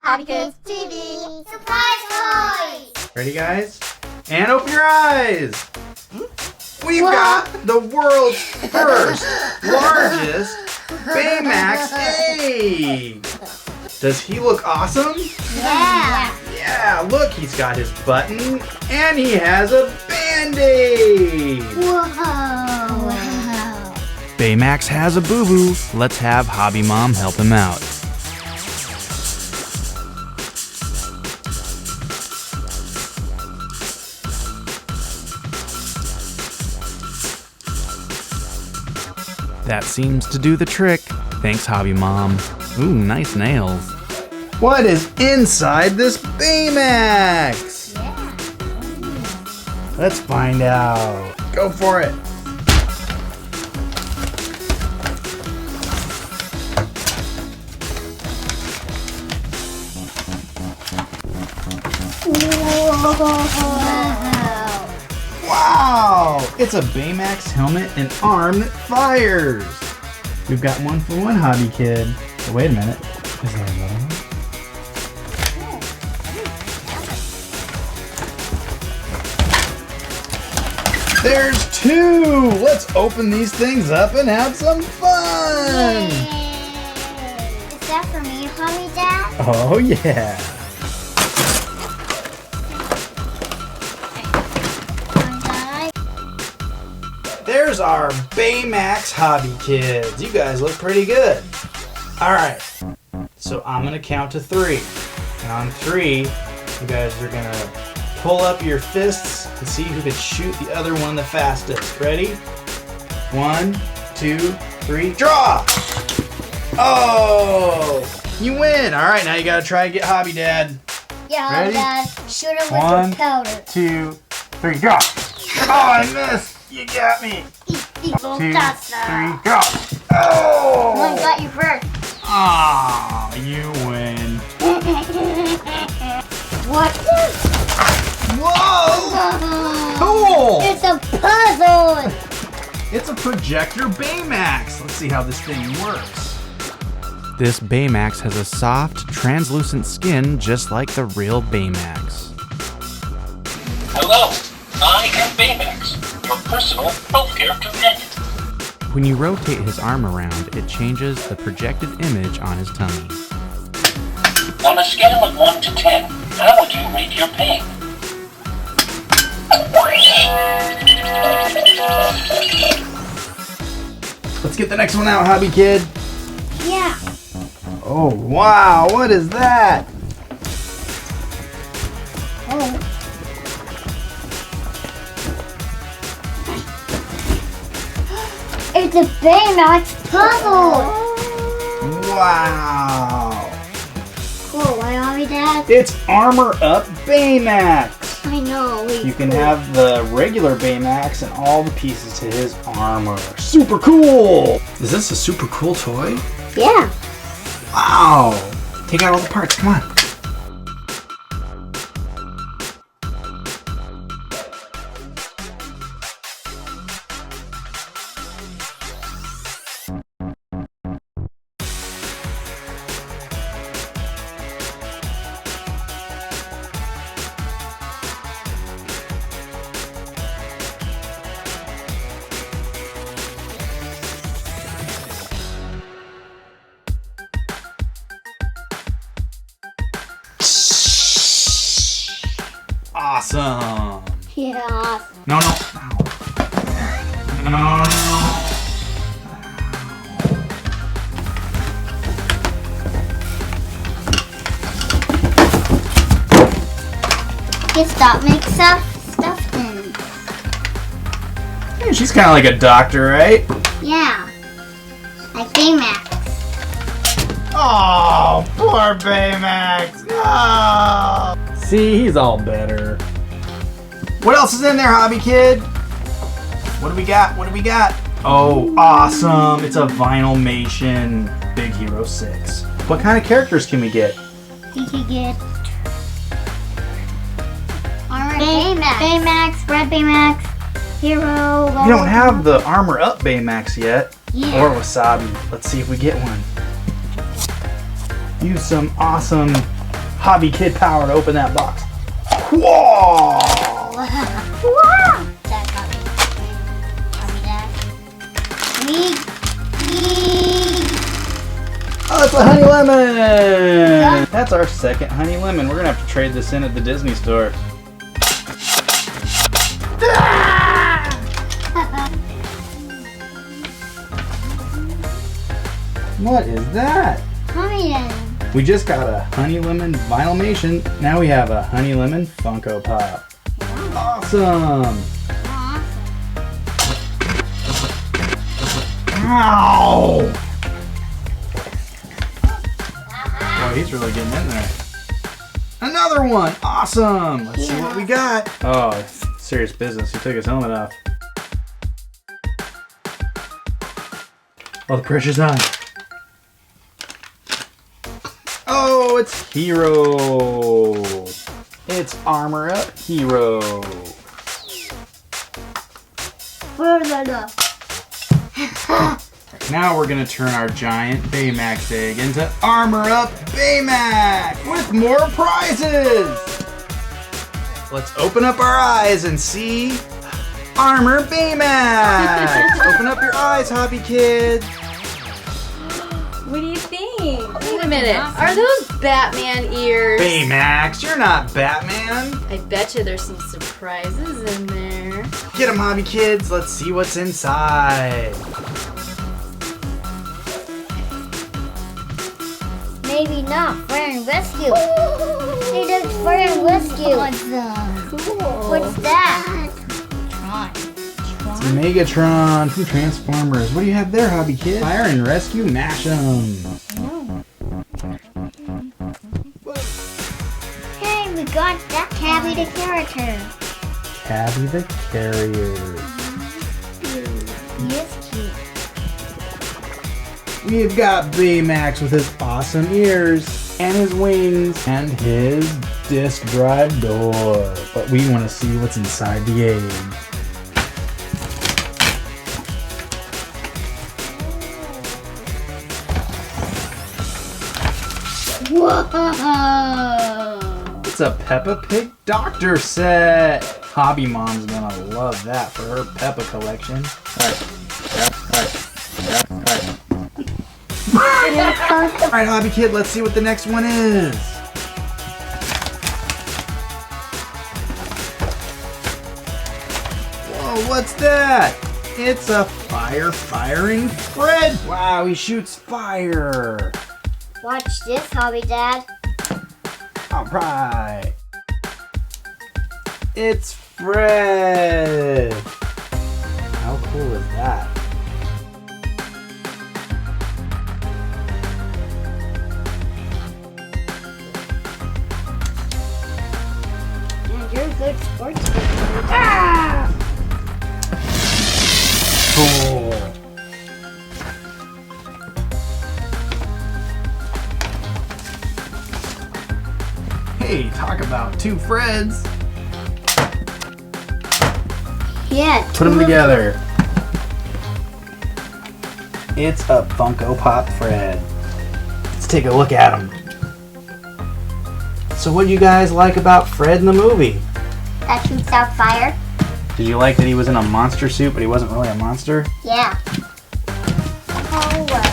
HobbyKidsTV Surprise Toys! Ready, guys? And open your eyes! We've got the world's first, largest Baymax Egg! Does he look awesome? Yeah! Yeah, look, he's got his button and he has a Band-Aid! Whoa! Wow! Baymax has a boo-boo. Let's have Hobby Mom help him out. That seems to do the trick. Thanks, Hobby Mom. Ooh, nice nails. What is inside this Baymax? Yeah! Let's find out. Go for it. Wow! It's a Baymax helmet and arm that fires. We've got one for one hobby kid. Oh, wait a minute. Is there another one? There's two! Let's open these things up and have some fun! Yay. Is that for me, Mommy, Dad? Oh yeah! There's our Baymax hobby kids. You guys look pretty good. Alright, so I'm going to count to 3. And on 3, you guys are going to pull up your fists and see who can shoot the other one the fastest. Ready? 1, 2, 3, draw! Oh! You win! Alright, now you got to try and get Hobby Dad. Yeah, Ready? Dad. Shoot it with 1, your powder. 2, 3, draw! Oh, I missed! You got me! 2, 3, go! Oh! One got you first. Ah, you win. What's this? Whoa! Cool! It's a puzzle! It's a Projector Baymax. Let's see how this thing works. This Baymax has a soft, translucent skin just like the real Baymax. Hello, I am Baymax, your personal healthcare companion. When you rotate his arm around, it changes the projected image on his tummy. On a scale of 1 to 10, how would you rate your pain? Let's get the next one out, Hobby Kid. Yeah. Oh, wow. What is that? Oh. It's a Baymax puzzle! Wow. Cool, why, Mommy, Dad? It's Armor Up Baymax. I know. You can have the regular Baymax and all the pieces to his armor. Super cool! Is this a super cool toy? Yeah. Wow! Take out all the parts, come on. Awesome! Yeah. No. No. Get stop make stuff in. Hey, she's kind of like a doctor, right? Yeah. Like Baymax. Oh, poor Baymax! Oh. See, he's all better. What else is in there, Hobby Kid? What do we got? Oh, awesome! It's a Vinylmation Big Hero 6. What kind of characters can we get? You could get Baymax, Red Baymax, Hero. We don't have the Armor Up Baymax yet. Yeah. Or Wasabi. Let's see if we get one. Use some awesome hobby kid power to open that box. Whoa! Wow! Dad, Hobby. Hobby, Dad. Oh, it's a honey lemon! That's our second honey lemon. We're gonna have to trade this in at the Disney store. What is that? Honey lemon. We just got a honey lemon Vinylmation. Now we have a honey lemon Funko Pop. Awesome! Ow! Boy, he's really getting in there. Another one! Awesome! Let's see what we got. Oh, serious business. He took his helmet off. Oh, the pressure's on. Oh, it's Hero. It's Armor Up Hero. Now we're gonna turn our giant Baymax Egg into Armor Up Baymax with more prizes. Let's open up our eyes and see Armor Baymax. Open up your eyes, Hobby Kids. What do you think? Wait a minute. Are those Batman ears? Baymax, you're not Batman. I bet you there's some surprises in there. Get them, Hobby Kids. Let's see what's inside. Maybe not. Fire and rescue. Hey, there's fire and rescue. What's that? Tron. It's Megatron from Transformers. What do you have there, Hobby Kid? Fire and Rescue Mashem. Hey, we got that Cabby the character. Cabby the Carrier. Yes, cute. We've got Baymax with his awesome ears and his wings and his disc drive door. But we want to see what's inside the egg. Whoa! It's a Peppa Pig doctor set. Hobby Mom's gonna love that for her Peppa collection. Alright, Hobby Kid, let's see what the next one is. Whoa, what's that? It's a firing Fred. Wow, he shoots fire. Watch this, Hobby Dad. Alright. It's Fred. How cool is that? Man, you're a good sportsman. Ah! Cool. Hey, talk about two Freds. Yeah. Put them together. It's a Funko Pop Fred. Let's take a look at him. So what do you guys like about Fred in the movie? That shoots out fire. Did you like that he was in a monster suit, but he wasn't really a monster? Yeah. Oh, well.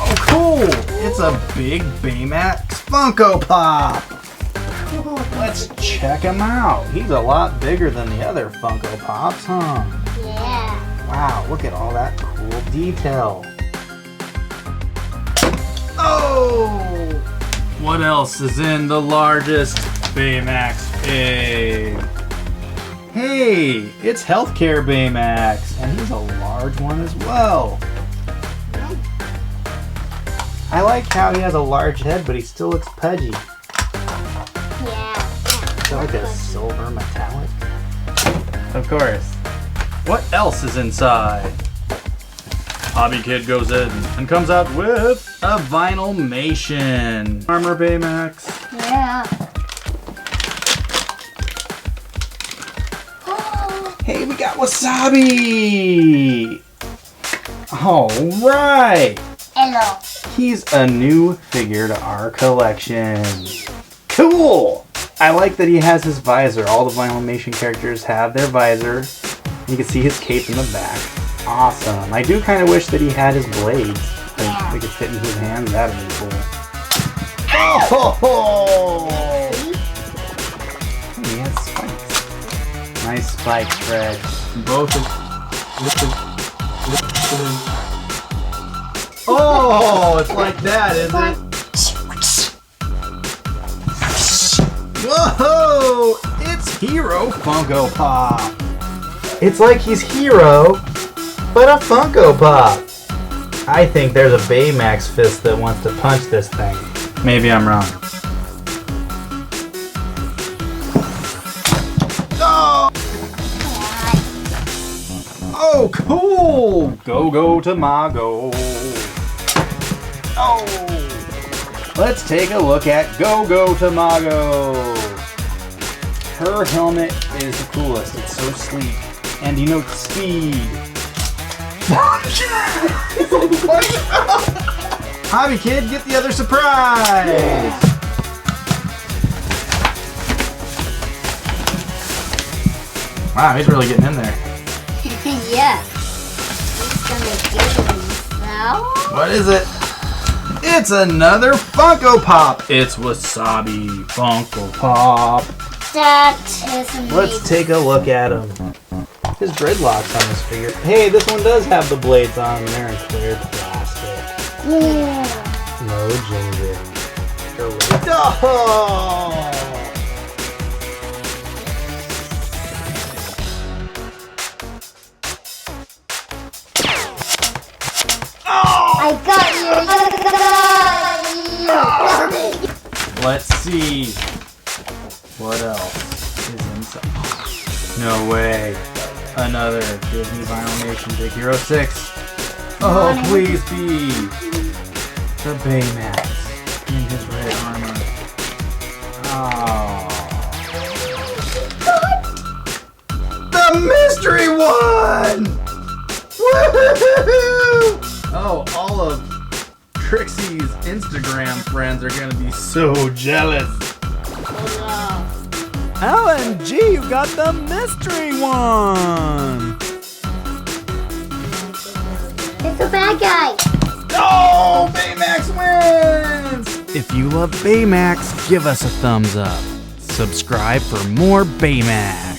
Oh, cool! It's a big Baymax Funko Pop. Let's check him out. He's a lot bigger than the other Funko Pops, huh? Yeah. Wow, look at all that cool detail. Oh! What else is in the largest Baymax egg? Hey, it's Healthcare Baymax, and he's a large one as well. I like how he has a large head, but he still looks pudgy. Yeah. Is that like a silver metallic? Of course. What else is inside? Hobby Kid goes in and comes out with a Vinylmation. Armor Baymax. Yeah. Hey, we got Wasabi! Alright! Hello. He's a new figure to our collection. Cool! I like that he has his visor. All the Vinylmation characters have their visor. You can see his cape in the back. Awesome. I do kind of wish that he had his blades. Like, they could fit in his hands. That'd be cool. Oh! He has spikes. Nice spikes, Fred. Both of... Oh, it's like that, is it? Whoa! It's Hero Funko Pop. It's like he's Hero, but a Funko Pop. I think there's a Baymax fist that wants to punch this thing. Maybe I'm wrong. Oh! Oh, cool! Go to Mago. Oh! Let's take a look at Go to Mago. Her helmet is the coolest. It's so sleek and denotes speed. Hobby Kid, get the other surprise! Wow, he's really getting in there. Yeah. He's gonna give himself. What is it? It's another Funko Pop. It's Wasabi Funko Pop. That is amazing. Let's take a look at him. His dreadlocks on this figure. Hey, this one does have the blades on and they're in clear plastic. Yeah. No ginger. Oh! I got you. Let's see. What else is inside? No way. Another Disney Vinylmation Big Hero 6. Oh, please be the Baymax in his red armor. Oh. The mystery one! Woohoo! Oh, all of Trixie's Instagram friends are gonna be so jealous. LMG, you got the mystery one! It's a bad guy. Oh, Baymax wins! If you love Baymax, give us a thumbs up. Subscribe for more Baymax.